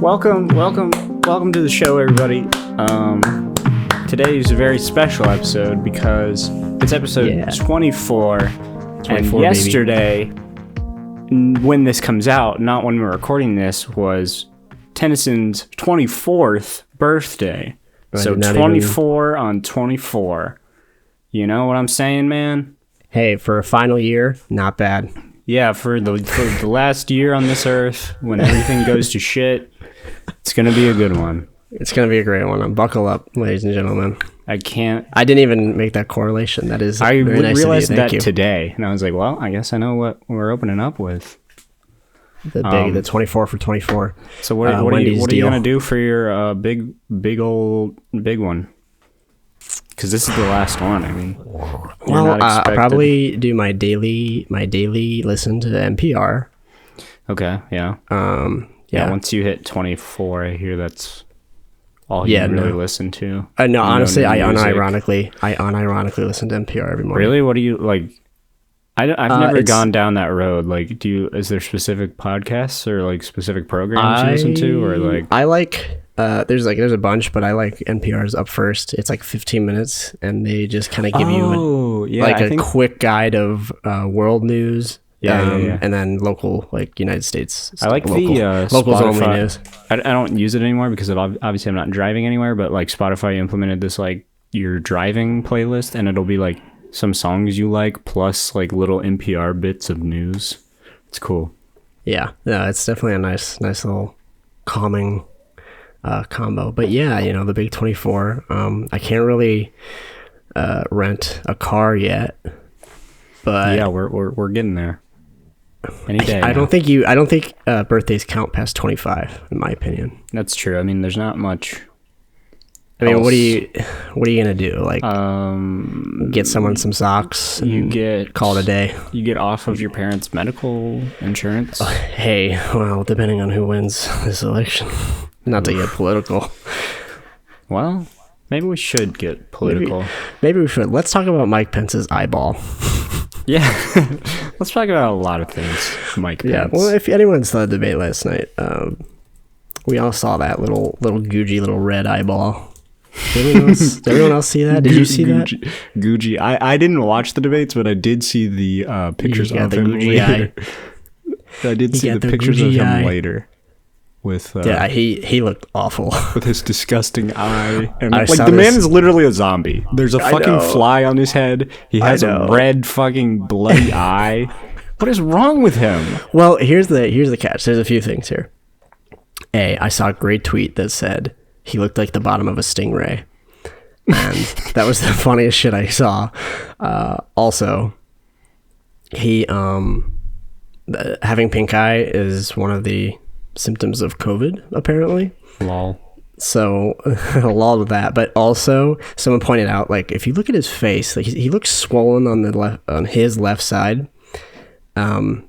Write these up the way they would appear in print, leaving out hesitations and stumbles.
Welcome to the show, everybody. Today is a very special episode because it's episode 24, and yesterday, when this comes out, not when we're recording this, was Tennyson's 24th birthday. So 24 on 24. You know what I'm saying, man? Hey, for a final year, not bad. Yeah, for the last year on this earth, when everything goes to shit, it's going to be a good one. It's going to be a great one. Buckle up, ladies and gentlemen. I didn't even make that correlation. That is I very nice realized of you. that today, and I was like, well, I guess I know what we're opening up with. The 24 for 24. So what are you going to do for your big one? Because this is the last one. I mean, I'll probably do my daily listen to NPR. Okay, yeah. Once you hit 24, I hear that's all you really listen to. No, honestly, I unironically listen to NPR every morning. Really? What do you like? I've never gone down that road. Like, is there specific podcasts or like specific programs you listen to, or like? I like. There's a bunch, but I like NPR's Up First. It's like 15 minutes, and they just kind of give you a quick guide of world news. And then local, like United States. I like the locals only news. I don't use it anymore because obviously I'm not driving anywhere. But like Spotify implemented this like your driving playlist, and it'll be like some songs you like plus like little NPR bits of news. It's cool. Yeah, it's definitely a nice little calming combo. But yeah, the big 24. I can't really rent a car yet, but yeah, we're getting there. Any day. I don't think birthdays count past 25, in my opinion. That's true. I mean, there's not much. I mean, what are you gonna do? Like, get someone some socks? Call it a day. You get off of your parents' medical insurance. Hey, well, depending on who wins this election, not to get political. Well, maybe we should get political. Maybe we should. Let's talk about Mike Pence's eyeball. Yeah, let's talk about a lot of things, Mike Pence. Yeah, well, if anyone saw the debate last night, we all saw that little Gucci little red eyeball. Did everyone else see that? Did you see that? Gucci. I didn't watch the debates, but I did see the pictures of him later. I did see the pictures of him later. With he looked awful with his disgusting eye, and like the man is literally a zombie. There's a fucking fly on his head. He has a red fucking bloody eye. What is wrong with him? Well, here's the catch. There's a few things here. I saw a great tweet that said he looked like the bottom of a stingray, and that was the funniest shit I saw. Also, he having pink eye is one of the symptoms of COVID, apparently. Lol. So, lol with that. But also, someone pointed out, like, if you look at his face, like he looks swollen on his left side, and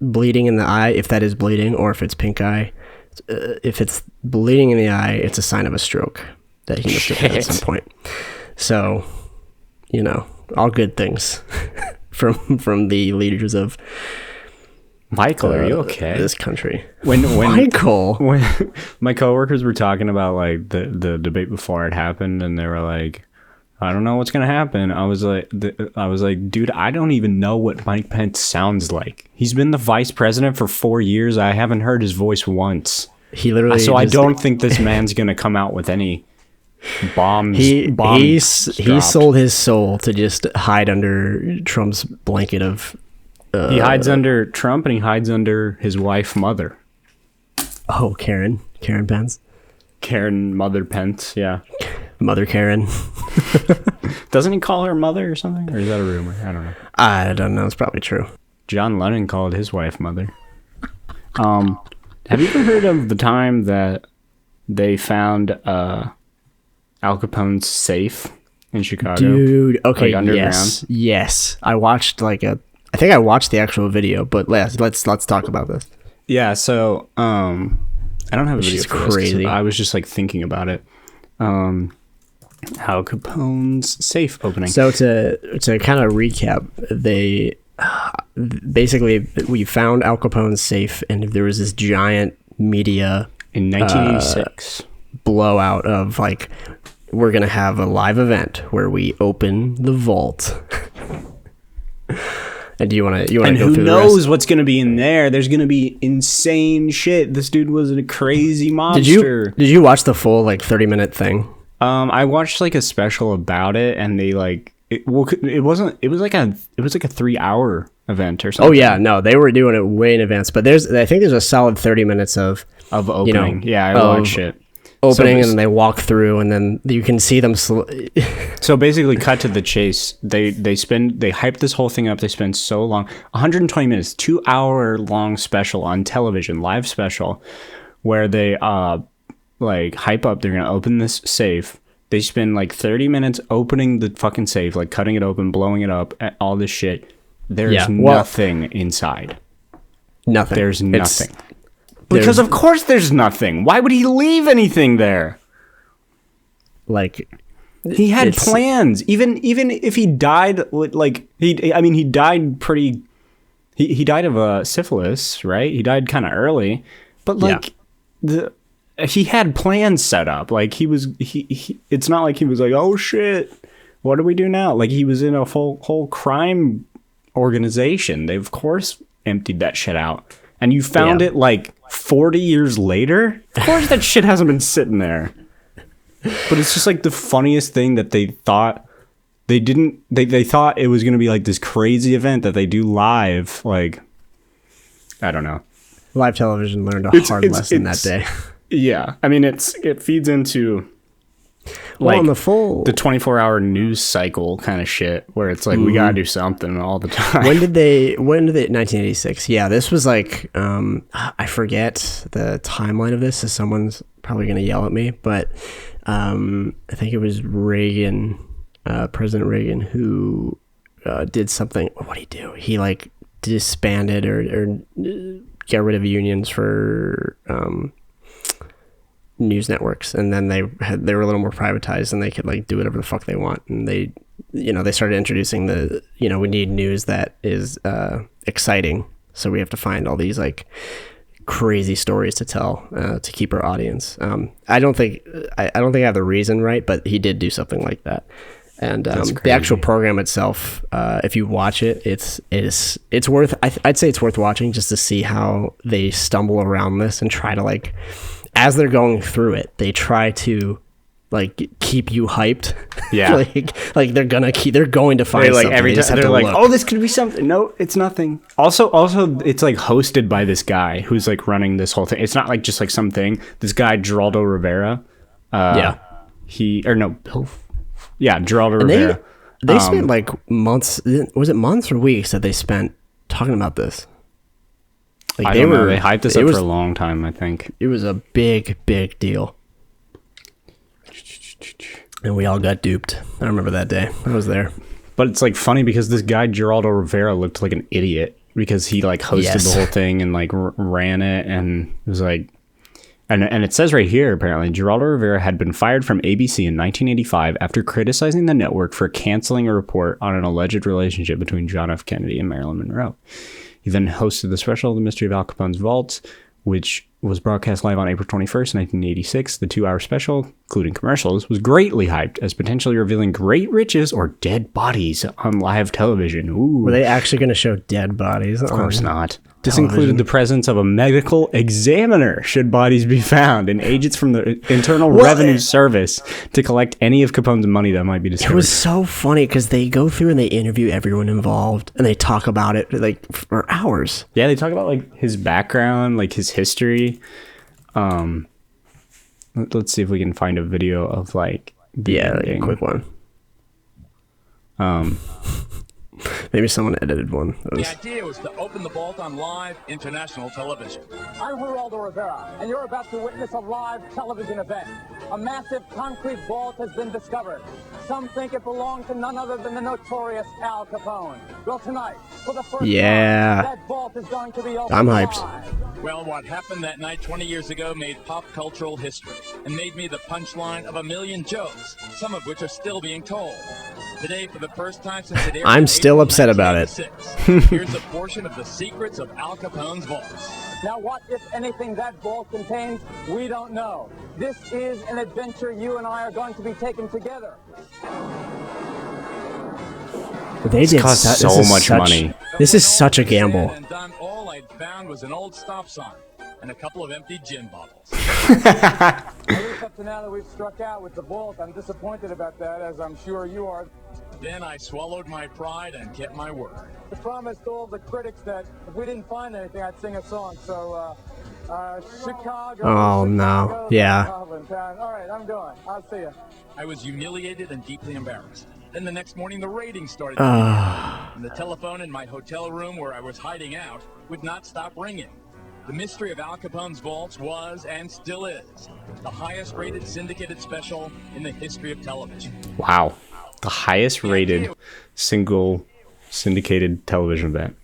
bleeding in the eye, if that is bleeding, or if it's pink eye. If it's bleeding in the eye, it's a sign of a stroke that he must have had at some point. So, all good things from the leaders of Michael, are you okay? This country. When Michael, when my coworkers were talking about like the debate before it happened, and they were like, "I don't know what's gonna happen." I was like, "Dude, I don't even know what Mike Pence sounds like. He's been the vice president for 4 years. I haven't heard his voice once. He literally. So I don't think this man's gonna come out with any bombs. He sold his soul to just hide under Trump's blanket of." He hides under Trump, and he hides under his wife, Mother. Oh, Karen Pence. Karen Mother Pence, yeah. Mother Karen. Doesn't he call her Mother or something? Or is that a rumor? I don't know. I don't know. It's probably true. John Lennon called his wife Mother. Have you ever heard of the time that they found Al Capone's safe in Chicago? Dude, okay, like underground? Yes. I think I watched the actual video, but let's talk about this. Yeah, so I don't have a video for this. Crazy. I was just like thinking about it. Al Capone's safe opening. So to kind of recap, they basically we found Al Capone's safe, and there was this giant media in 1986 blowout of like, we're gonna have a live event where we open the vault. And do you want to go through the rest? And who knows what's going to be in there? There's going to be insane shit. This dude was a crazy mobster. Did you watch the full like 30-minute thing? I watched like a special about it, and they like it was like a 3-hour event or something. Oh yeah, no, they were doing it way in advance. But I think there's a solid 30 minutes of opening. Yeah, I watched it. Opening, and then they walk through, and then you can see them. So basically, cut to the chase. They hype this whole thing up. They spend so long, 120 minutes, 2-hour long special on television, live special, where they like hype up. They're gonna open this safe. They spend like 30 minutes opening the fucking safe, like cutting it open, blowing it up, all this shit. There's nothing inside. Nothing. There's nothing. Because of course there's nothing. Why would he leave anything there? Like, he had plans. Even if he died, like he died pretty. He died of syphilis, right? He died kind of early, but like he had plans set up. Like he it's not like he was like, oh shit, what do we do now? Like he was in a whole crime organization. They of course emptied that shit out. And you found it like 40 years later? Of course that shit hasn't been sitting there. But it's just like the funniest thing that they thought they thought it was going to be like this crazy event that they do live. Like, I don't know. Live television learned a hard lesson that day. Yeah. I mean, it feeds into like on the 24-hour news cycle kind of shit where it's like we gotta do something all the time. When did they 1986? Yeah, this was like I forget the timeline of this, so someone's probably gonna yell at me, but I think it was Reagan, President Reagan, who did something. What did he do? He like disbanded or got rid of unions for news networks, and then they were a little more privatized, and they could like do whatever the fuck they want, and they started introducing we need news that is exciting, so we have to find all these like crazy stories to tell to keep our audience. I don't think I have the reason right, but he did do something like that. And the actual program itself, if you watch it, it's worth. I'd say it's worth watching just to see how they stumble around this and try to like, as they're going through it, they try to like keep you hyped. Yeah, like they're going to find like something. Every time they're like, oh, this could be something. No, it's nothing. Also, it's like hosted by this guy who's like running this whole thing. It's not like just like something. This guy Geraldo Rivera. Geraldo Rivera. They spent like months. Was it months or weeks that they spent talking about this? Like they hyped this up for a long time, I think. It was a big deal. And we all got duped. I remember that day. I was there. But it's like funny because this guy Geraldo Rivera looked like an idiot because he like hosted the whole thing and like ran it, and it was like, and it says right here, apparently Geraldo Rivera had been fired from ABC in 1985 after criticizing the network for canceling a report on an alleged relationship between John F. Kennedy and Marilyn Monroe. He then hosted the special The Mystery of Al Capone's Vault, which was broadcast live on April 21st, 1986. The 2-hour special, including commercials, was greatly hyped as potentially revealing great riches or dead bodies on live television. Ooh. Were they actually going to show dead bodies? Of course not. This included the presence of a medical examiner should bodies be found and agents from the Internal Revenue Service to collect any of Capone's money that might be discovered. It was so funny because they go through and they interview everyone involved and they talk about it like for hours. Yeah, they talk about like his background, like his history. Let's see if we can find a video of like a quick one. Maybe someone edited one. The idea was to open the vault on live international television. I'm Geraldo Rivera, and you're about to witness a live television event. A massive concrete vault has been discovered. Some think it belonged to none other than the notorious Al Capone. Well, tonight, for the first time, that vault is going to be opened. I'm hyped. Well, what happened that night 20 years ago made pop cultural history and made me the punchline of a million jokes, some of which are still being told. Today, for the first time since it aired I'm in still April upset about it. 1986, here's a portion of the secrets of Al Capone's vaults. Now, what, if anything, that vault contains, we don't know. This is an adventure you and I are going to be taking together. They did cost so much money. This is such a gamble. And done, all I'd found was an old stop sign and a couple of empty gin bottles. At least up to now that we've struck out with the vault, I'm disappointed about that, as I'm sure you are. Then I swallowed my pride and kept my word. I promised all the critics that if we didn't find anything, I'd sing a song. So, Chicago. Oh, no. Chicago, Yeah. Town. All right, I'm going. I'll see you. I was humiliated and deeply embarrassed. Then the next morning, the ratings started. And the telephone in my hotel room where I was hiding out would not stop ringing. The mystery of Al Capone's vaults was, and still is, the highest rated syndicated special in the history of television. Wow. The highest rated single syndicated television event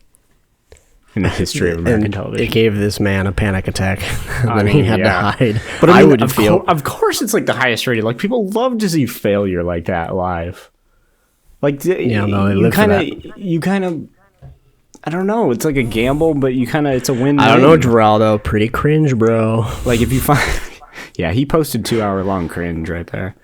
in the history of American television. It gave this man a panic attack. I Then mean, he had to hide. But I would feel. Of course it's like the highest rated. Like, people love to see failure like that live. Like, Yeah, no, they live for that. you kind of, I don't know. It's like a gamble, but you kind of, it's a win. I don't know, Geraldo. Pretty cringe, bro. Like, if you find, yeah, he posted 2-hour long cringe right there.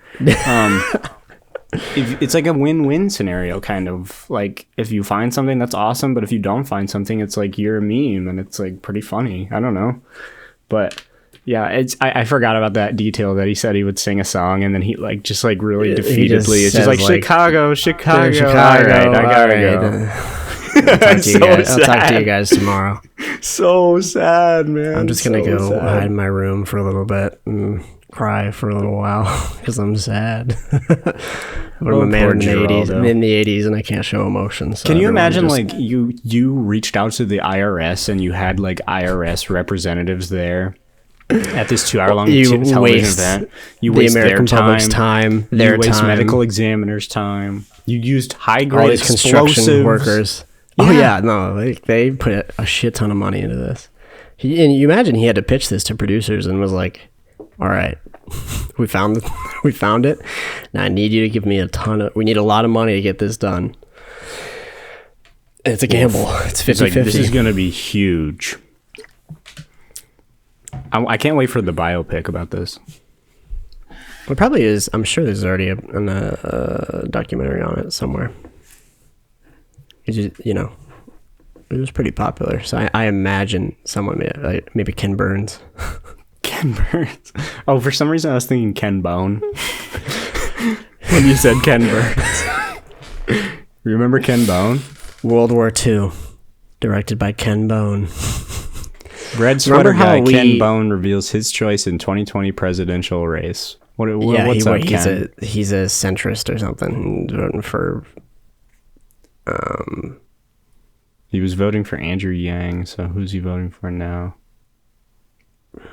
It's like a win-win scenario, kind of. Like, if you find something, that's awesome, but if you don't find something, it's like you're a meme, and it's like pretty funny. I don't know, but yeah, I forgot about that detail that he said he would sing a song, and then he like just like really defeatedly, it's just like Chicago. All right, I gotta go. I'll talk to you guys tomorrow. So sad, man. I'm just gonna go hide in my room for a little bit and cry for a little while because I'm sad. But I'm a man in the 80s, and I can't show emotion. So can you imagine, like, you reached out to the IRS and you had like IRS representatives there at this 2-hour-long television event? You waste the American public's time. You waste medical examiners' time. You used high-grade construction workers. Yeah. Oh yeah, no, they put a shit ton of money into this. And you imagine he had to pitch this to producers and was like, "All right, we found it. Now I need you to give me we need a lot of money to get this done." And it's a gamble. It's 50-50. Like, this is going to be huge. I can't wait for the biopic about this. It probably is. I'm sure there's already a documentary on it somewhere. It just, it was pretty popular. So I imagine someone maybe Ken Burns. Ken Burns. Oh, for some reason I was thinking Ken Bone when you said Ken Burns. Remember Ken Bone? World War II, directed by Ken Bone. Red sweater guy Ken Bone reveals his choice in 2020 presidential race. What's up, Ken? He's a centrist or something. He's voting for. He was voting for Andrew Yang. So who's he voting for now?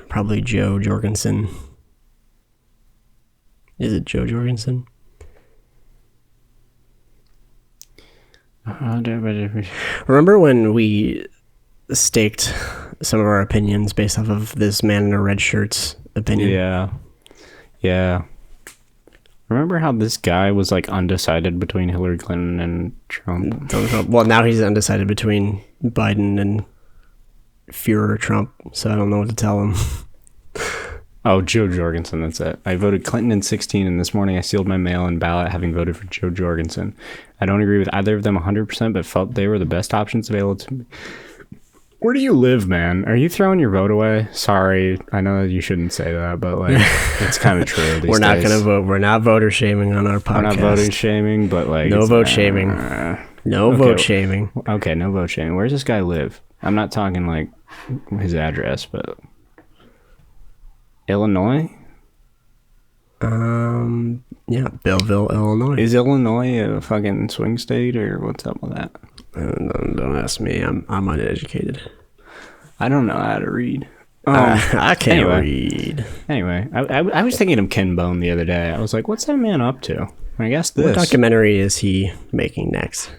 Probably Joe Jorgensen. Is it Joe Jorgensen? Remember when we staked some of our opinions based off of this man in a red shirt's opinion? Yeah. Remember how this guy was like undecided between Hillary Clinton and Trump? Well, now he's undecided between Biden and Führer Trump, so I don't know what to tell him. Oh, Joe Jorgensen, that's it. I voted Clinton in 2016, and this morning I sealed my mail-in ballot having voted for Joe Jorgensen. I don't agree with either of them 100%, but felt they were the best options available to me. Where do you live, man? Are you throwing your vote away? Sorry, I know that you shouldn't say that, but like, it's kind of true. We're not going to vote. We're not voter shaming on our podcast. We're not voting shaming, but like, no vote shaming. No vote shaming. Okay, no vote shaming. Where does this guy live? I'm not talking like his address, but Illinois. Yeah, Belleville, Illinois. Is Illinois a fucking swing state, or what's up with that? Don't ask me. I'm uneducated. I don't know how to read. I can't read. Anyway, I was thinking of Ken Bone the other day. I was like, what's that man up to? I guess this. What documentary is he making next?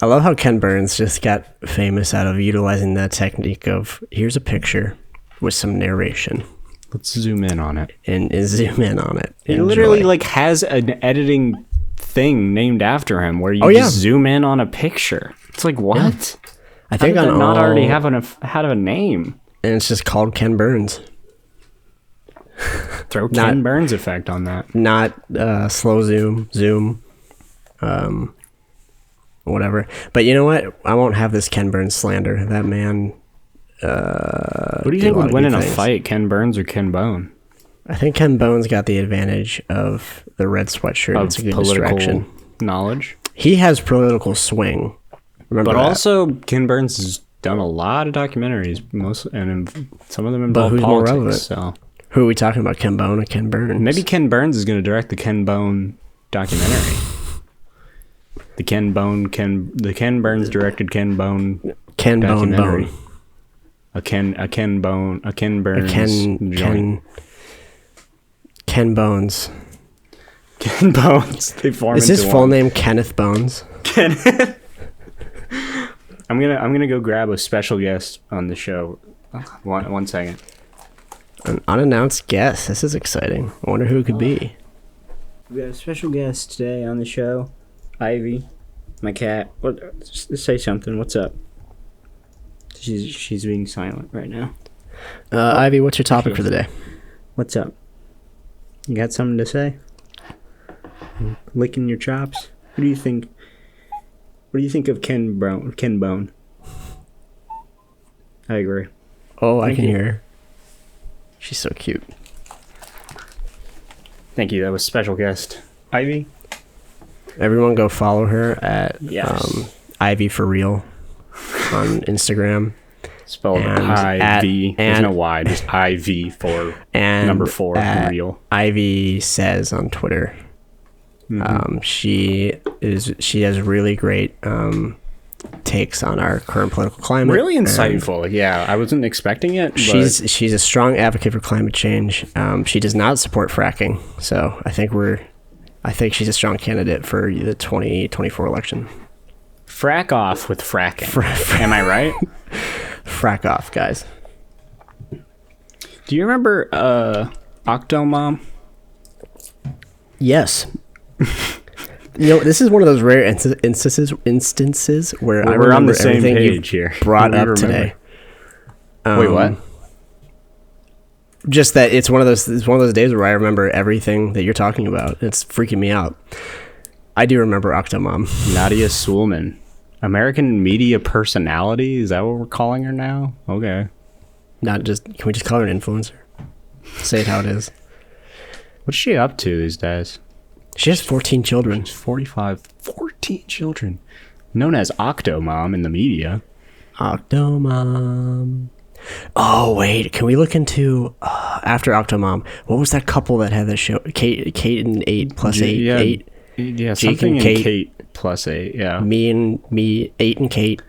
I love how Ken Burns just got famous out of utilizing that technique of, here's a picture with some narration. Let's zoom in on it. And zoom in on it. He literally like has an editing thing named after him where you just zoom in on a picture. It's like, what? Yeah. I think I not already have a name. And it's just called Ken Burns. Throw Ken Burns effect on that. Not slow zoom, whatever. But you know what? I won't have this Ken Burns slander. That man. What do you think would win in a fight, Ken Burns or Ken Bone? I think Ken Bone's got the advantage of the red sweatshirt. It's a good distraction. Knowledge. He has political swing. Remember but that. Also, Ken Burns has done a lot of documentaries, some of them involve who's politics. More relevant? So. Who are we talking about, Ken Bone or Ken Burns? Maybe Ken Burns is going to direct the Ken Bone documentary. The Ken Burns directed Ken Bone documentary. A Ken Burns joint. Ken Bones. Ken Bones. They form. Is his full name Kenneth Bones? Kenneth. I'm gonna go grab a special guest on the show. One second. An unannounced guest. This is exciting. I wonder who it could be. We got a special guest today on the show. Ivy, my cat. Just say something. What's up? She's being silent right now. Ivy, what's your topic for the day? What's up? You got something to say? Licking your chops? What do you think? What do you think of Ken Bone? I agree. Oh, I can hear her. She's so cute. Thank you. That was special guest Ivy. Everyone go follow her at Ivy for Real on Instagram. Spelled I-V. There's no Y, just I-V for number 4 for real. Ivy Says on Twitter. Mm-hmm. She has really great takes on our current political climate. Really insightful. Yeah, I wasn't expecting it. She's a strong advocate for climate change. She does not support fracking, so I think she's a strong candidate for the 2024 election. Frack off with fracking. Am I right? Frack off, guys. Do you remember Octomom? Yes. This is one of those rare instances where we're on the same page here. Brought up today. Wait, what? Just that it's one of those days where I remember everything that you're talking about. It's freaking me out. I do remember Octomom. Nadia Suleman. American media personality? Is that what we're calling her now? Okay. Can we just call her an influencer? Say it how it is. What's she up to these days? She has 14 children. She's 45. 14 children. Known as Octomom in the media. Octomom. Oh, wait. Can we look into, after Octomom, what was that couple that had the show? Kate and 8+8? Yeah, 8? Yeah, Jake something and Kate plus 8, yeah. Me, 8 and Kate.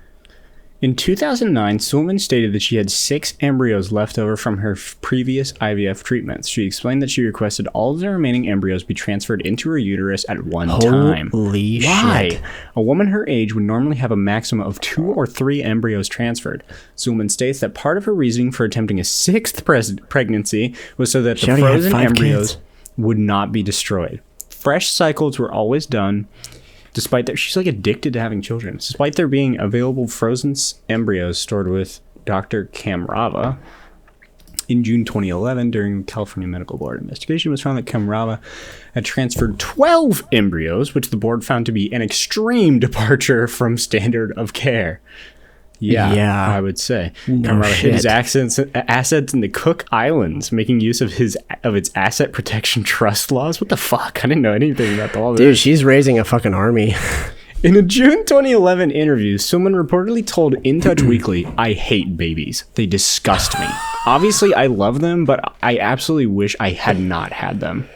In 2009, Suleman stated that she had 6 embryos left over from her previous IVF treatments. She explained that she requested all of the remaining embryos be transferred into her uterus at one time. Holy Why? shit. A woman her age would normally have a maximum of 2 or 3 embryos transferred. Suleman states that part of her reasoning for attempting a 6th pregnancy was so that the frozen embryos would not be destroyed. Fresh cycles were always done. Despite that, she's like addicted to having children. Despite there being available frozen embryos stored with Dr. Kamrava, in June 2011, during California Medical Board investigation, it was found that Kamrava had transferred 12 embryos, which the board found to be an extreme departure from standard of care. Yeah, I would say. Kamrava hid his assets in the Cook Islands, making use of its asset protection trust laws. What the fuck? I didn't know anything about all this. Dude, she's raising a fucking army. In a June 2011 interview, someone reportedly told In Touch Weekly, "I hate babies. They disgust me. Obviously, I love them, but I absolutely wish I had not had them."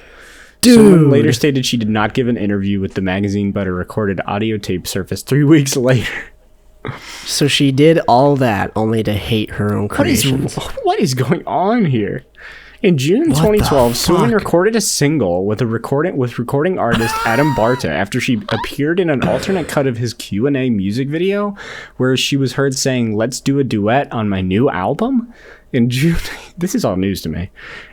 Dude. Someone later stated she did not give an interview with the magazine, but a recorded audio tape surfaced 3 weeks later. So she did all that only to hate her own creations. What is going on here? In June 2012, Suleman recorded a single with recording artist Adam Barta after she appeared in an alternate cut of his Q&A music video where she was heard saying, "Let's do a duet on my new album." In June, this is all news to me.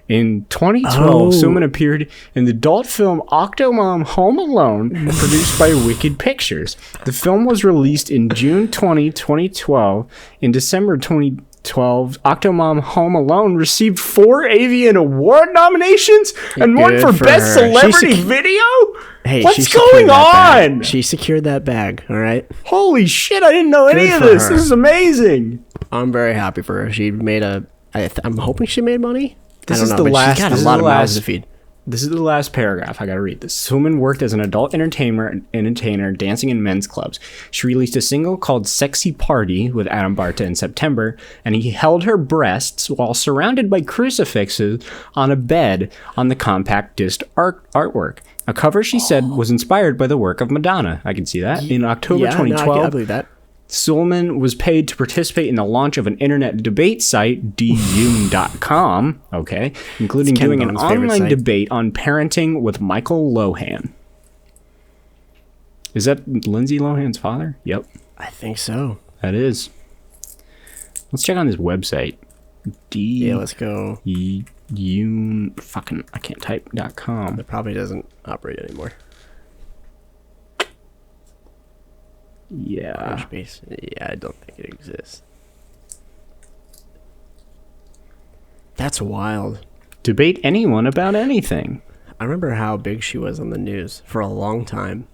In 2012, Suleiman appeared in the adult film Octomom Home Alone, produced by Wicked Pictures. The film was released in June 2012. In December 2012, Octomom Home Alone received 4 Avian Award nominations and 1 for Best Celebrity Video? Hey, what's going on? She secured that bag, all right? Holy shit, I didn't know any of this. This is amazing. I'm very happy for her. She made I'm hoping she made money. This is the last. She's got a lot of mouths to feed. This is the last paragraph. I gotta read this. Suleiman worked as an adult entertainer, dancing in men's clubs. She released a single called "Sexy Party" with Adam Barta in September, and he held her breasts while surrounded by crucifixes on a bed on the compact disc artwork. A cover, she said, was inspired by the work of Madonna. I can see that. In October 2012, I believe that. Suleiman was paid to participate in the launch of an internet debate site, dune.com, including doing an online debate on parenting with Michael Lohan. Is that Lindsay Lohan's father? Yep. I think so. That is. Let's check on his website. Let's go. I can't type.com. It probably doesn't operate anymore. Yeah. I don't think it exists. That's wild. Debate anyone about anything. I remember how big she was on the news for a long time.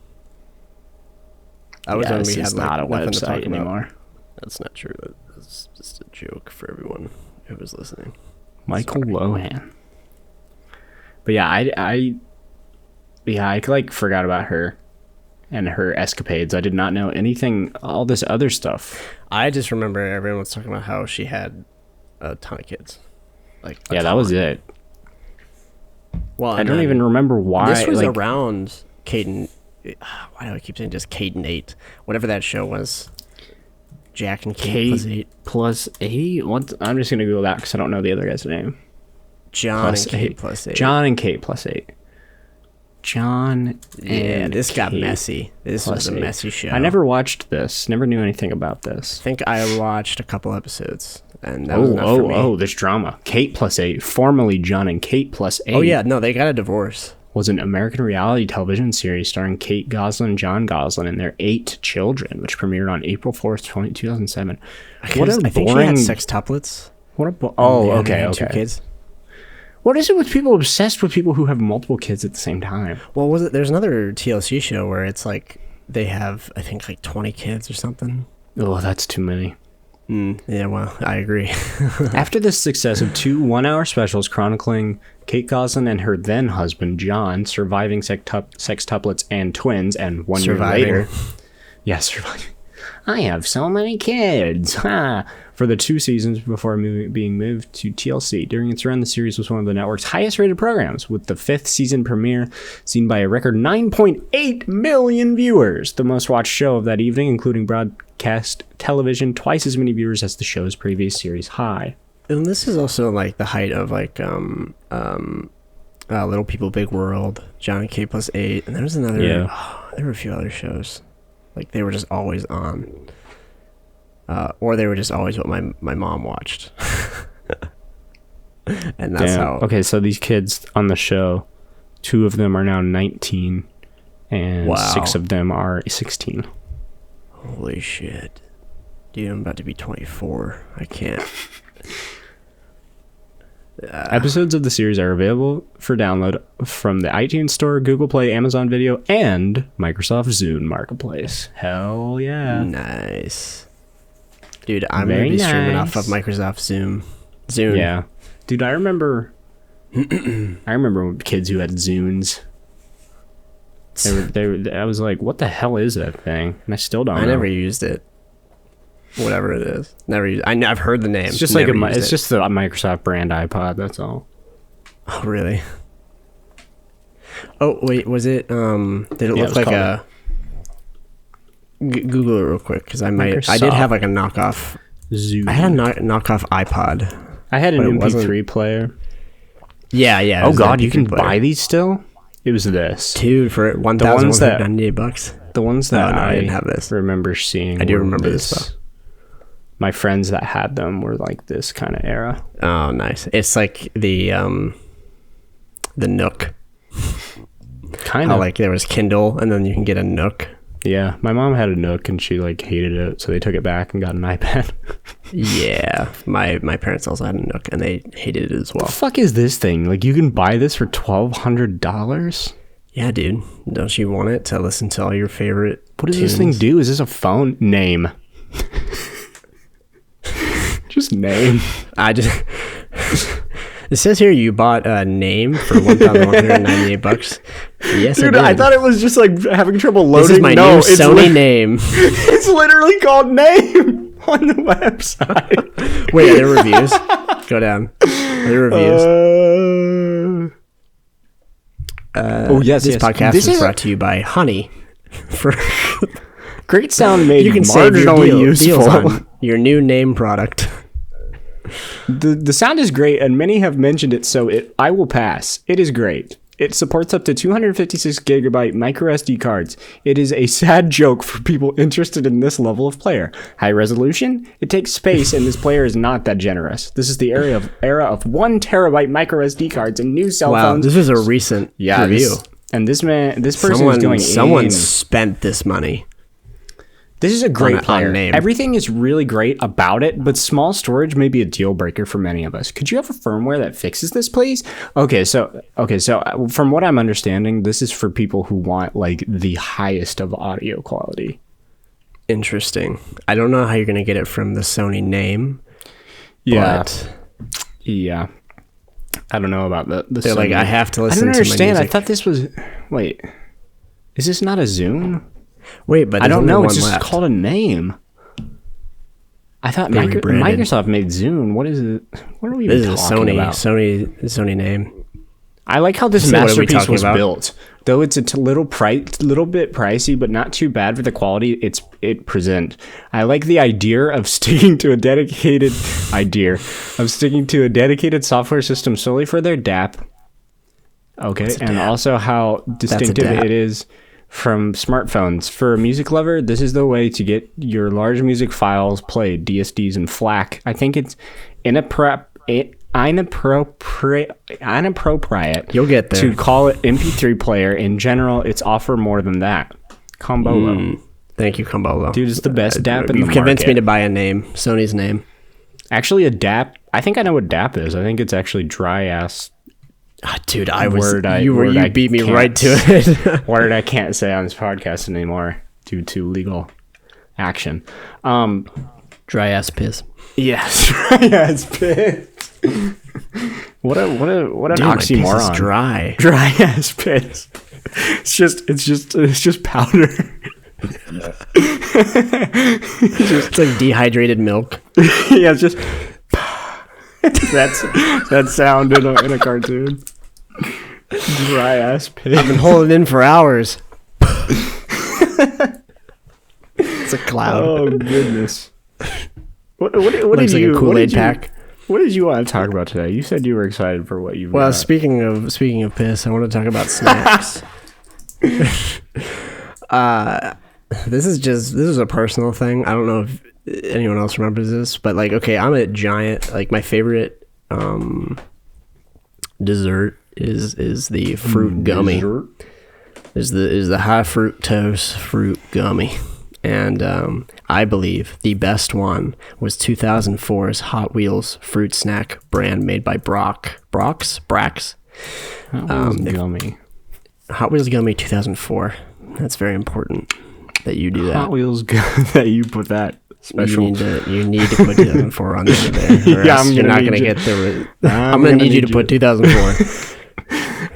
That was when we had not a website anymore. That's not true. That's just a joke for everyone who was listening. Michael Lohan. But yeah, I forgot about her and her escapades. I did not know anything, all this other stuff. I just remember everyone was talking about how she had a ton of kids. That was it. Well, I don't even remember why. This was around Kate and... Why do I keep saying just Kate and 8? Whatever that show was. Jack and Kate plus 8? What? I'm just going to Google that because I don't know the other guy's name. John and Kate plus 8. John and Kate plus 8. John and this got messy. This was a messy show. I never watched this. Never knew anything about this. I think I watched a couple episodes, and that was enough for me. This drama. Kate plus 8, formerly John and Kate plus 8. Oh yeah, no, they got a divorce. Was an American reality television series starring Kate Gosselin and John Gosselin and their 8 children, which premiered on April 4th, 2007. I think she had sextuplets. Okay. 2 kids. What is it with people obsessed with people who have multiple kids at the same time? Well, there's another TLC show where it's like they have, I think, like 20 kids or something. Oh, that's too many. Yeah, well, I agree. After the success of 2 one-hour specials chronicling Kate Gosselin and her then-husband, John, surviving sextuplets and twins, and 1 year later... Yeah, surviving. I have so many kids. For the 2 seasons before being moved to TLC. During its run, the series was one of the network's highest-rated programs, with the 5th season premiere seen by a record 9.8 million viewers, the most-watched show of that evening, including broadcast television, twice as many viewers as the show's previous series high. And this is also like the height of Little People, Big World, John and Kate plus 8, and there was another. There were a few other shows, like they were just always on. Or they were just always what my mom watched. And that's how... Okay, so these kids on the show, 2 of them are now 19, and 6 of them are 16. Holy shit. Dude, I'm about to be 24. I can't. Episodes of the series are available for download from the iTunes Store, Google Play, Amazon Video, and Microsoft Zune Marketplace. Hell yeah. Nice. Dude, I'm going to be streaming off of Microsoft Zune. Yeah. Dude, I remember kids who had Zunes. I was like, what the hell is that thing? And I still don't know. I never used it. Whatever it is. Never used it. I've heard the name. It's just just the Microsoft brand iPod, that's all. Oh, really? Oh, wait, was it, did it look like a... Google it real quick, because I did have like a knockoff Zune. I had a knockoff iPod. I had an MP3 player. Yeah. Oh god, you can buy these still? It was this. Dude, for $1,198. The ones that I didn't have this. Remember seeing. I do remember this stuff. my friends that had them were like this kind of era. Oh, nice. It's like the Nook. Kind of. Like there was Kindle, and then you can get a Nook. Yeah, my mom had a Nook, and she like hated it, so they took it back and got an iPad. Yeah, my parents also had a Nook, and they hated it as well. What the fuck is this thing? Like, you can buy this for $1,200? Yeah, dude. Don't you want it to listen to all your favorite What does tunes? this thing do? Is this a phone? Name. Just name. It says here you bought a name for $1,198. Yes, Dude, I did. I thought it was just like having trouble loading. This is my new Sony name. It's literally called Name on the website. Wait, are there reviews? Go down. Are there reviews? Oh yes, this podcast this is brought to you by Honey. For great sound made you can save your deals useful. on your new name product. The sound is great, and many have mentioned it, so I will pass. It is great. It supports up to 256 gigabyte micro SD cards. It is a sad joke for people interested in this level of player. High resolution? It takes space, and this player is not that generous. This is the era of 1 terabyte micro SD cards and new cell phones. This was a recent review. This person is going someone in. spent this money. This is a great player. name. Everything is really great about it, but small storage may be a deal breaker for many of us. Could you have a firmware that fixes this, please? Okay, so from what I'm understanding, this is for people who want like the highest of audio quality. Interesting. I don't know how you're going to get it from the Sony name. Yeah. But Yeah. I don't know about the they're like, Sony. I have to I listen don't to understand. my I music. thought this was... Wait. Is this not a Zune? Wait, but I don't know. It's It's just called a name. I thought They rebranded. Microsoft made Zune. What is it? What are we This even is a talking Sony about? Sony name. I like how this So what are we masterpiece talking was about? built. Though it's a little bit pricey, but not too bad for the quality it present. I like the idea of sticking to a dedicated software system solely for their DAP. Okay, and also how distinctive DAP. it is from smartphones. For a music lover, this is the way to get your large music files played, DSDs and FLAC. I think it's inappropriate. You'll get there. To call it MP3 player. In general, it's offer more than that. Combolo. Thank you, Kumbolo. Dude, it's the best DAP in the You've convinced market. me to buy a name. Sony's name. Actually, a DAP. I think I know what DAP is. I think it's actually dry ass. Dude, You beat me right to it. Word I can't say on this podcast anymore due to legal action. Dry ass piss. Yes, dry ass piss. What an Dude, my oxymoron. piss is dry. Dry ass piss. It's just powder. It's like dehydrated milk. Yeah, it's just that sound in a cartoon. Dry ass piss. I've been holding in for hours. It's a cloud. Oh goodness. What Looks did like you a Kool-Aid pack. What did you want to talk about today? You said you were excited for what you've Well, got. speaking of piss, I want to talk about snacks. This is a personal thing. I don't know if anyone else remembers this, but like, okay, I'm a giant, like my favorite dessert is the fruit gummy. Dessert? Is the high fructose fruit gummy. And I believe the best one was 2004's Hot Wheels fruit snack brand made by Brax. Gummy. Hot Wheels gummy 2004. That's very important that you do that. Hot Wheels that you put that special. You need to put 2004 on the end of there. Or Yeah, else I'm you're gonna not need going to you- get the. I'm I'm going gonna to need you to need put 2004.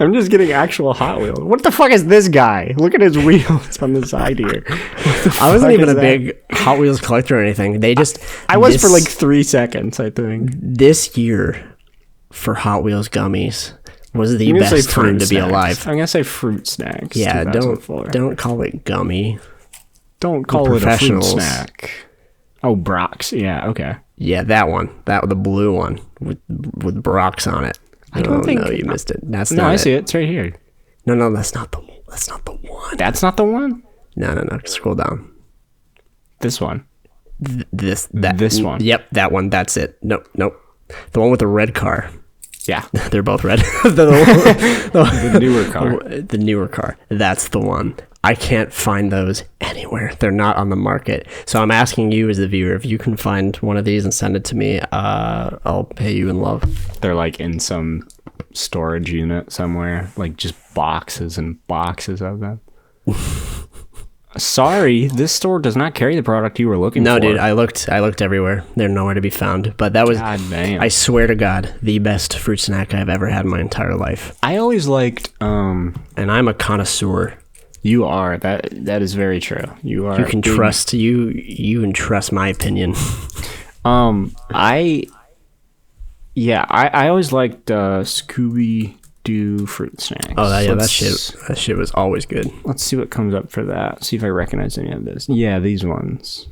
I'm just getting actual Hot Wheels. What the fuck is this guy? Look at his wheels on the side here. I wasn't fuck even is a that? big Hot Wheels collector or anything. They just. I was for like 3 seconds, I think. This year for Hot Wheels gummies was the I'm gonna say best time fruit to be snacks. alive. I'm gonna say fruit snacks. Yeah, 2004. don't call it gummy. Don't call it a fruit professionals. snack. Oh, Brock's. Yeah, okay. Yeah, that one. The blue one with Brock's on it. I don't think- No, you missed it. That's No, not I it. see it. It's right here. No, that's not the one. That's not the one? No. Scroll down. This one. This one. Yep, that one. That's it. Nope. The one with the red car. Yeah, they're both red. The newer car. The newer car. That's the one. I can't find those anywhere. They're not on the market. So I'm asking you as the viewer, if you can find one of these and send it to me, I'll pay you in love. They're like in some storage unit somewhere, like just boxes and boxes of them. Sorry, this store does not carry the product you were looking for. No, dude, I looked everywhere. They're nowhere to be found. But that was, God damn. I swear to God, the best fruit snack I've ever had in my entire life. I always liked, and I'm a connoisseur. You are. That is very true. You are. You can trust you can trust my opinion. I always liked Scooby Doo fruit snacks. Oh, that shit was always good. Let's see what comes up for that. See if I recognize any of this. Yeah, these ones.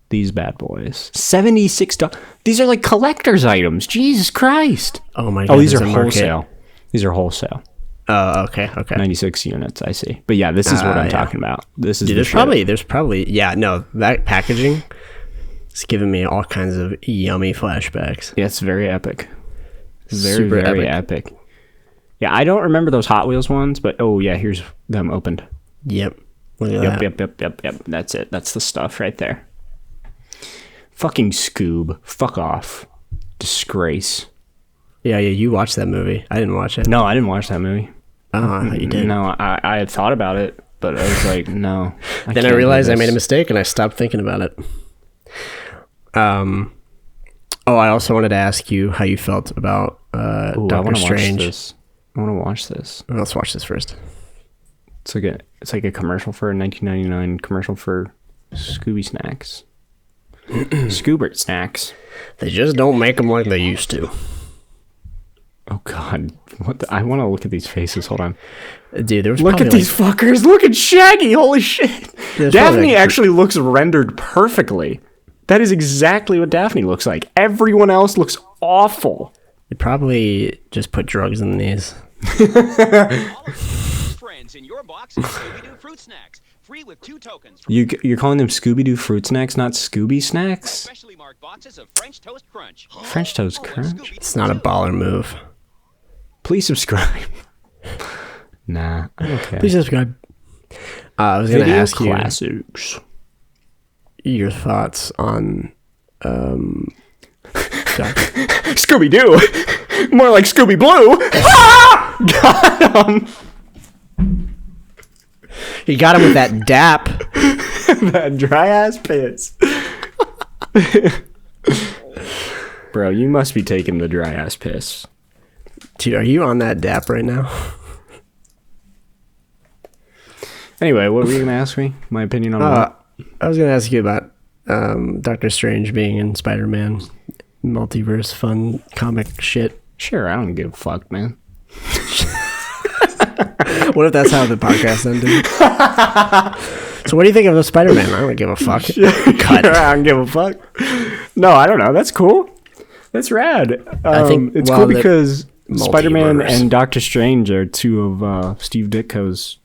These bad boys. $76. These are like collector's items. Jesus Christ. Oh my God. Oh, these are wholesale. These are wholesale. Oh, okay. 96 units, I see. But yeah, this is what I'm talking about. This is dude, there's probably that packaging is giving me all kinds of yummy flashbacks. Yeah, it's very epic. Very epic. Yeah, I don't remember those Hot Wheels ones, but oh yeah, here's them opened. Yep. Look at that. Yep. That's it. That's the stuff right there. Fucking Scoob. Fuck off. Disgrace. Yeah, you watched that movie. I didn't watch it. No, I didn't watch that movie. Oh, you did? No, I had thought about it, but I was like, no. Then I realized I made a mistake and I stopped thinking about it. I also wanted to ask you how you felt about Doctor Strange. I want to watch this. Let's watch this first. It's like a commercial for a 1999 commercial for Scooby snacks. Scoobert snacks. They just don't make them like they used to. Oh God! I want to look at these faces. Hold on, dude. Look at these fuckers. Look at Shaggy. Holy shit! Daphne actually looks rendered perfectly. That is exactly what Daphne looks like. Everyone else looks awful. They probably just put drugs in these. Friends in your box of Scooby-Doo fruit snacks, free with 2 tokens. You're calling them Scooby-Doo fruit snacks, not Scooby snacks? Specially marked boxes of French Toast Crunch. French Toast Crunch? It's not a baller move. Please subscribe. Nah, okay. Please subscribe. I was going to ask classics. You your thoughts on Scooby-Doo. More like Scooby-Blue. Got him. You got him with that DAP. That dry-ass piss. Bro, you must be taking the dry-ass piss. Dude, are you on that DAP right now? Anyway, what were you going to ask me? My opinion on what? I was going to ask you about Doctor Strange being in Spider-Man multiverse fun comic shit. Sure, I don't give a fuck, man. What if that's how the podcast ended? So what do you think of the Spider-Man? I don't give a fuck. Cut. I don't give a fuck. No, I don't know. That's cool. That's rad. I think it's cool because Spider-Man and Doctor Strange are two of Steve Ditko's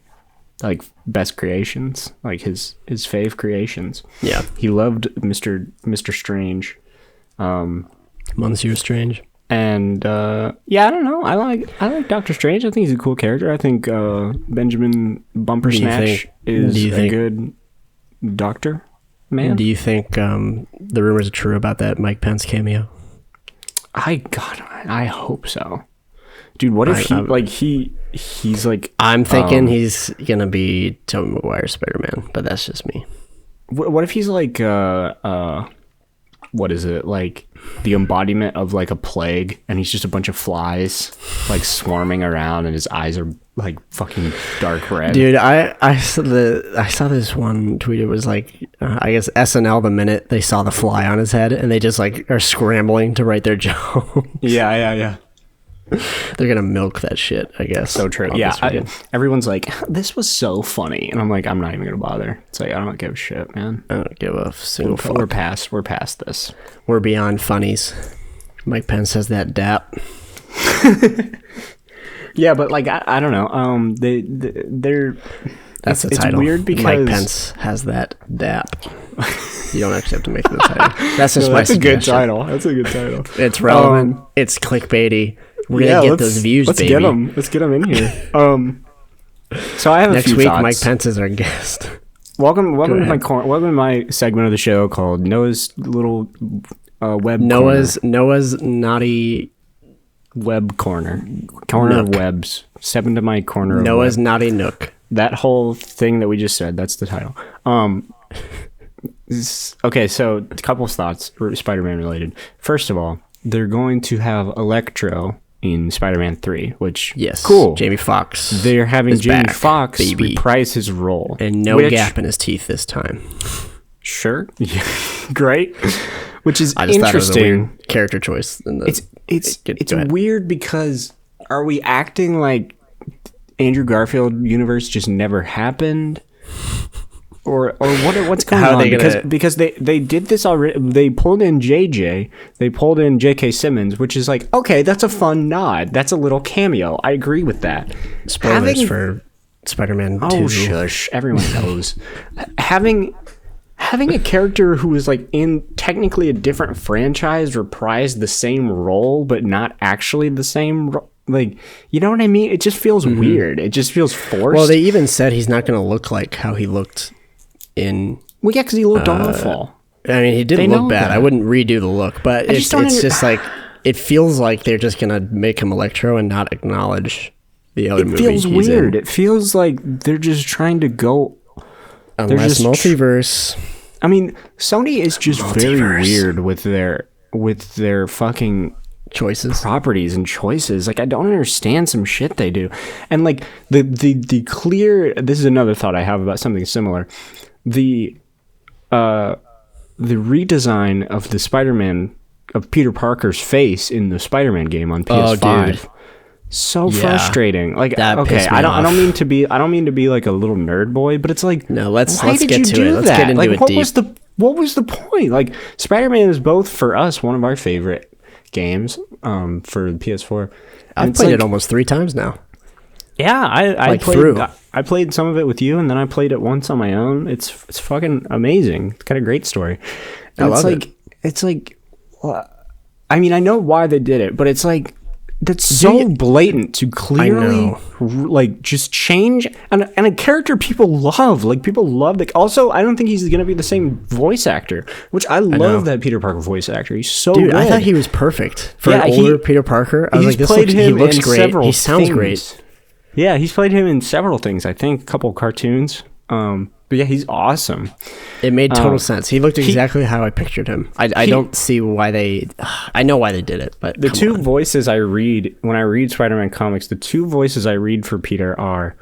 like best creations, like his fave creations. Yeah, he loved Mr. Strange, Monsieur Strange, and I don't know. I like Doctor Strange. I think he's a cool character. I think Benjamin Bumpersnatch is a good doctor man. Do you think the rumors are true about that Mike Pence cameo? I hope so. Dude, what if he's like... I'm thinking he's going to be Tobey Maguire's Spider-Man, but that's just me. What if he's like, what is it? Like the embodiment of like a plague, and he's just a bunch of flies like swarming around, and his eyes are like fucking dark red. Dude, I saw this one tweet. It was like, I guess SNL the minute they saw the fly on his head, and they just like are scrambling to write their jokes. Yeah. They're gonna milk that shit, I guess. So true. Yeah, everyone's like, this was so funny, and I'm like, I'm not even gonna bother. It's like, I don't give a shit, man. I don't give a single fuck. We're past this. We're beyond funnies. Mike Pence has that DAP. Yeah, but like I don't know. That's the title. It's weird because Mike Pence has that DAP. You don't actually have to make it the title. That's just that's a good title. That's a good title. It's relevant. It's clickbaity. We're gonna get those views, let's baby. Get them. Let's get them in here. So I have next a few week. thoughts. Mike Pence is our guest. Welcome to my segment of the show called Noah's Little Web. Noah's Naughty Web Corner of webs. Step into my corner. Noah's of Naughty Nook. That whole thing that we just said. That's the title. Okay, so a couple of thoughts Spider-Man related. First of all, they're going to have Electro in Spider-Man 3, which cool. Jamie Foxx. They're having Jamie Foxx reprise his role, and no gap in his teeth this time. Sure, great. Which is I just interesting. Thought it was a weird character choice. It's weird because are we acting like Andrew Garfield universe just never happened? Or what's going on? Because they did this already. They pulled in JJ. They pulled in J.K. Simmons, which is like, okay, that's a fun nod. That's a little cameo. I agree with that. Spoilers for Spider-Man 2. Oh, shush. Everyone knows. Having a character who is like in technically a different franchise reprise the same role, but not actually the same role. Like, you know what I mean? It just feels weird. It just feels forced. Well, they even said he's not going to look like how he looked in... Well, yeah, because he looked awful. I mean, he didn't look bad. I wouldn't redo the look, but it's just like... It feels like they're just going to make him Electro and not acknowledge the other movie he's weird. in. It feels like they're just trying to go... Unless multiverse... I mean, Sony is just very weird with their fucking... choices, properties and choices. Like, I don't understand some shit they do. And like the clear, this is another thought I have about something similar. The redesign of the Spider-Man, of Peter Parker's face in the Spider-Man game on PS5. So frustrating. Like, okay, I don't mean to be like a little nerd boy, but it's like, no, let's get to it. Let's get into it deep. What was the point? Like, Spider-Man is both for us one of our favorite games for the PS4. I've played it almost 3 times now. Yeah, I played some of it with you, and then I played it once on my own. It's fucking amazing. It's got a great story. And I love it. It's like, well, I mean, I know why they did it, but it's like, that's so blatant to clearly like just change and a character people love. Like, people love the. Also, I don't think he's gonna be the same voice actor, which I love that Peter Parker voice actor. He's so good. I thought he was perfect for an older Peter Parker. I was like, he looks great. He sounds great. Yeah, he's played him in several things. I think a couple of cartoons. But yeah, he's awesome. It made total sense. He looked exactly how I pictured him. I don't see why they... I know why they did it, but the two voices I read... When I read Spider-Man comics, the two voices I read for Peter are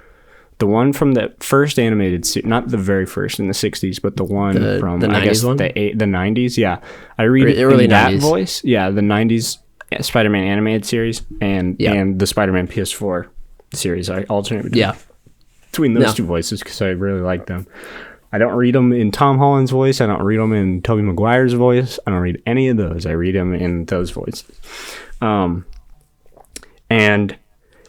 the one from the first animated... Not the very first in the 60s, but the one from, the 90s I guess, one? the 90s. Yeah. I read it early in 90s. that voice. Yeah, the 90s Spider-Man animated series and the Spider-Man PS4 series. I alternate between those two voices because I really like them. I don't read them in Tom Holland's voice. I don't read them in Tobey Maguire's voice. I don't read any of those. I read them in those voices. And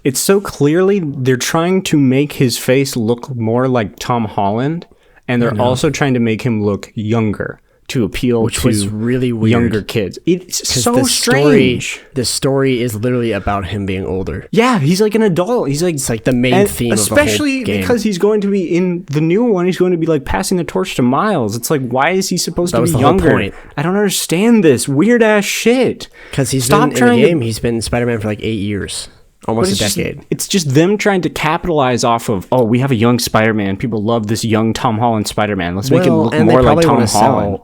it's so clearly they're trying to make his face look more like Tom Holland, and they're also trying to make him look younger to appeal to was really weird. Younger kids. It's so strange. The story is literally about him being older. Yeah, he's like an adult. He's like, it's like the main theme of the whole game. Especially because he's going to be in the new one. He's going to be like passing the torch to Miles. It's like, why is he supposed to be younger? Whole point. I don't understand this weird ass shit. Because he's been in the game. He's been Spider-Man for like 8 years. Almost a decade. It's just them trying to capitalize off of, oh, we have a young Spider-Man. People love this young Tom Holland Spider-Man. Let's make him look more like Tom Holland.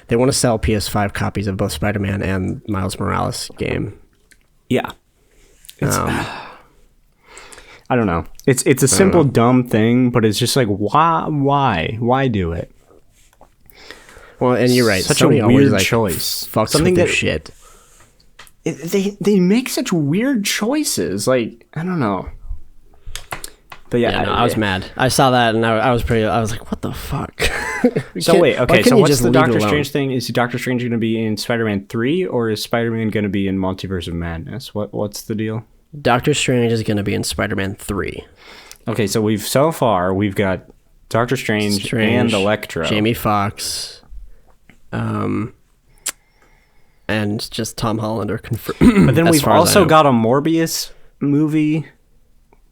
They want to sell PS5 copies of both Spider-Man and Miles Morales game. Yeah. I don't know. It's a simple, dumb thing, but it's just like, why do it? Well, and you're right. Such a weird choice. Fucks something with their shit. They make such weird choices. Like, I don't know. But I was mad. I saw that and I was like, what the fuck? So wait, okay, so what's the Doctor Strange thing? Is Doctor Strange going to be in Spider-Man 3 or is Spider-Man going to be in Multiverse of Madness? What's the deal? Doctor Strange is going to be in Spider-Man 3. Okay, so we've got Doctor Strange and Electro. Jamie Foxx. And just Tom Holland are confirmed. But then we've also got a Morbius movie.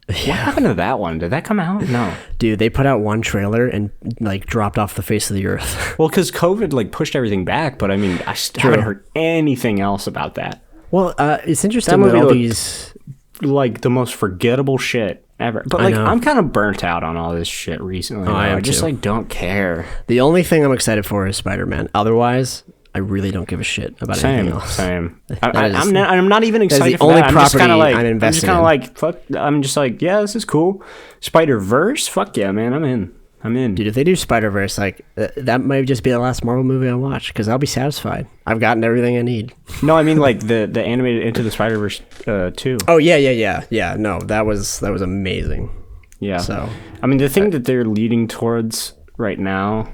Yeah. What happened to that one? Did that come out? No. Dude, they put out one trailer and like dropped off the face of the earth. Well, because COVID like pushed everything back, but I mean, I haven't heard anything else about that. Well, it's interesting that all these like the most forgettable shit ever. But like, I'm kind of burnt out on all this shit recently. I just like don't care. The only thing I'm excited for is Spider-Man. Otherwise, I really don't give a shit about anything else. Same. I'm not even excited for that. I'm just kind of like, fuck. I'm just like, yeah, this is cool. Spider-Verse? Fuck yeah, man. I'm in. Dude, if they do Spider-Verse, like, that might just be the last Marvel movie I watch, because I'll be satisfied. I've gotten everything I need. No, I mean, like, the animated Into the Spider-Verse 2. Oh, yeah. No, that was amazing. Yeah. So, I mean, the thing that they're leading towards right now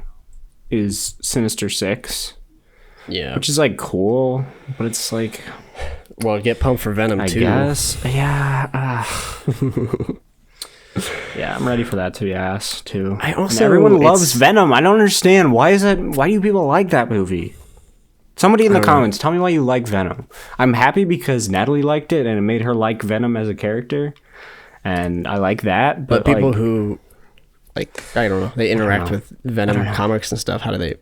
is Sinister Six. Yeah. Which is, like, cool, but it's like... Well, get pumped for Venom, too. I guess. Yeah. Yeah, I'm ready for that to be ass, too. Everyone loves Venom. I don't understand. Why do people like that movie? Somebody in the comments, tell me why you like Venom. I'm happy because Natalie liked it, and it made her like Venom as a character. And I like that. But people who, like, I don't know, they interact with Venom comics and stuff, how do they...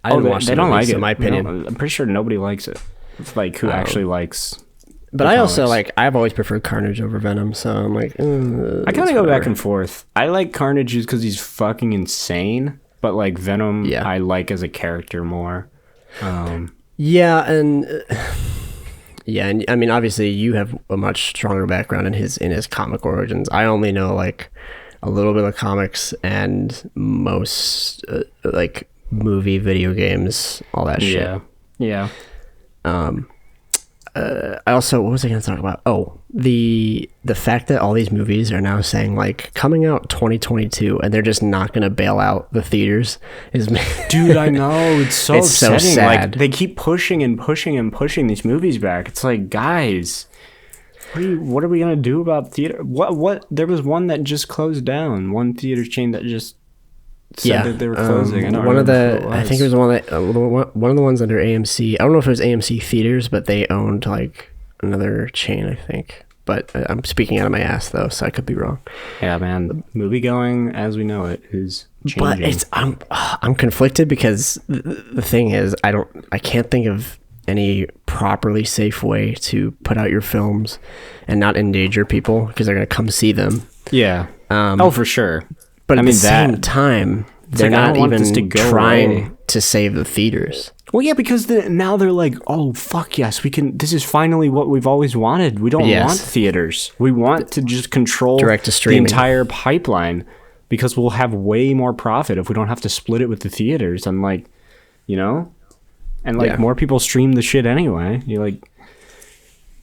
I didn't watch they don't like it, in my opinion. No, I'm pretty sure nobody likes it. It's like who actually likes. But I also like. I've always preferred Carnage over Venom, so I'm like. I kind of go back and forth. I like Carnage just because he's fucking insane, but like Venom, I like as a character more. And I mean, obviously, you have a much stronger background in his comic origins. I only know like a little bit of comics and most like. Movie, video games, all that shit. Yeah. I also, what was I going to talk about? Oh, the fact that all these movies are now saying like coming out 2022 and they're just not going to bail out the theaters is. Dude, I know, it's so it's upsetting. So sad. Like they keep pushing and pushing and pushing these movies back. It's like, guys, what are we going to do about theater? What? There was one that just closed down. One theater chain that just. Said that they were closing. I think it was one of the ones under AMC. I don't know if it was AMC Theaters, but they owned like another chain, I think. But I'm speaking out of my ass though, so I could be wrong. Yeah, man, movie going as we know it is changing. But I'm conflicted because the thing is I can't think of any properly safe way to put out your films and not endanger people because they're gonna come see them. Yeah. For sure. But at the same time, they're not even trying to save the theaters. Well, yeah, because now they're like, oh, fuck yes, we can. This is finally what we've always wanted. We don't want theaters. We want to just control the entire pipeline because we'll have way more profit if we don't have to split it with the theaters. And like, you know, and like more people stream the shit anyway. You're like,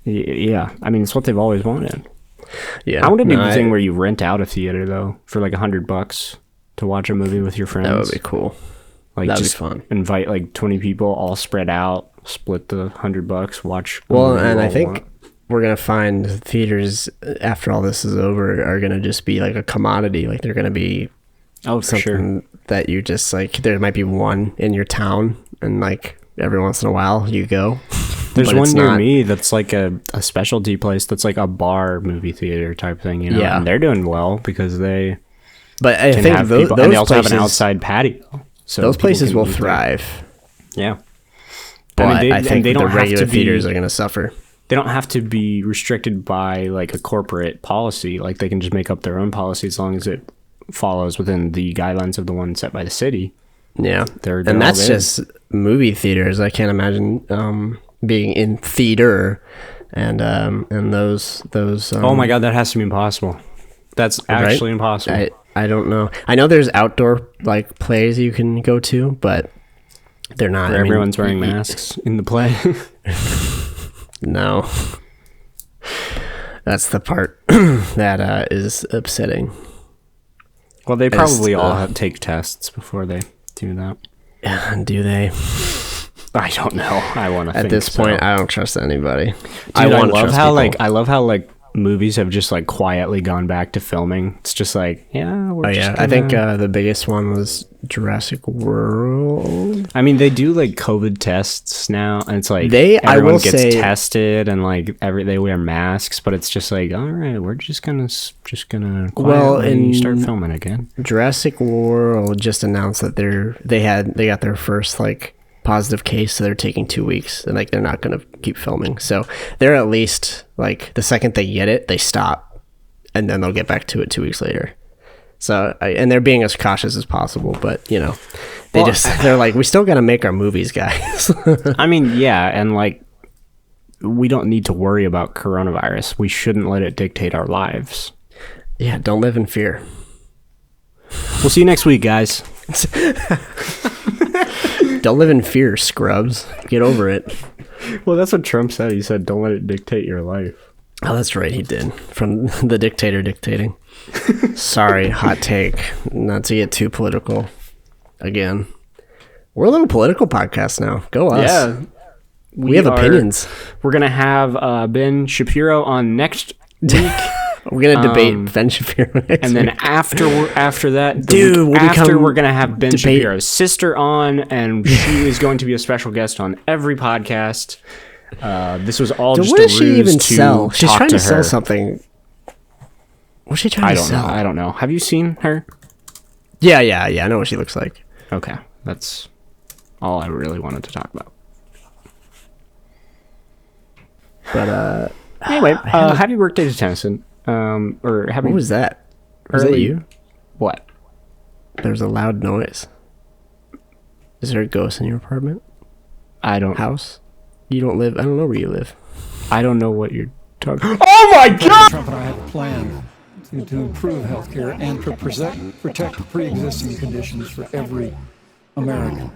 yeah. I mean, it's what they've always wanted. Yeah, I want to do the thing where you rent out a theater though for like $100 to watch a movie with your friends. That would be cool. Like that'd just be fun. Invite like 20 people, all spread out, split the $100, watch. Well, and I think we're gonna find theaters after all this is over are gonna just be like a commodity. Like they're gonna be something that you just like. There might be one in your town, and like every once in a while you go. There's one near me that's like a specialty place that's like a bar movie theater type thing, you know. Yeah. And they're doing well because they. But I think those and they also have an outside patio, so those places will thrive. Yeah, but I think they don't regular theaters are going to suffer. They don't have to be restricted by like a corporate policy. Like they can just make up their own policy as long as it follows within the guidelines of the one set by the city. Yeah, and that's just movie theaters. I can't imagine being in theater and those oh my god, that has to be impossible. That's actually impossible. I don't know. I know there's outdoor like plays you can go to, but they're not. Where everyone's wearing masks in the play. No, that's the part that is upsetting. Well, they probably all take tests before they do that. Yeah, do they? I don't know. I want to. At this point, I don't trust anybody. Dude, I love how movies have just like quietly gone back to filming. It's just like, I think the biggest one was Jurassic World. I mean, they do like COVID tests now, and it's like everyone gets tested, and like they wear masks, but it's just like, all right, we're just gonna quietly start filming again. Jurassic World just announced that they got their first like positive case, so they're taking 2 weeks, and like they're not going to keep filming. So they're at least like the second they get it, they stop, and then they'll get back to it 2 weeks later. So and they're being as cautious as possible, but they're like, we still got to make our movies, guys. I mean, yeah, and like we don't need to worry about coronavirus. We shouldn't let it dictate our lives. Yeah, don't live in fear. We'll see you next week, guys. Don't live in fear, scrubs. Get over it. Well, that's what Trump said. He said, don't let it dictate your life. Oh, that's right. He did. From the dictator dictating. Sorry, hot take. Not to get too political again. We're a little political podcast now. Go us. Yeah. We have opinions. We're going to have Ben Shapiro on next week. We're going to debate Ben Shapiro next and then week. after that, dude, we're going to have Ben Shapiro's sister on, and she is going to be a special guest on every podcast. This was all just a ruse she even to sell? She's trying to sell her. Something. What's she trying to sell? I don't know. Have you seen her? Yeah. I know what she looks like. Okay. That's all I really wanted to talk about. But, anyway, happy birthday to Tennyson. What was that? Was that you? What? There's a loud noise. Is there a ghost in your apartment? House? You don't live... I don't know where you live. I don't know what you're talking about. Oh my God! Trump and I have a plan to improve healthcare and to protect pre-existing conditions for every American.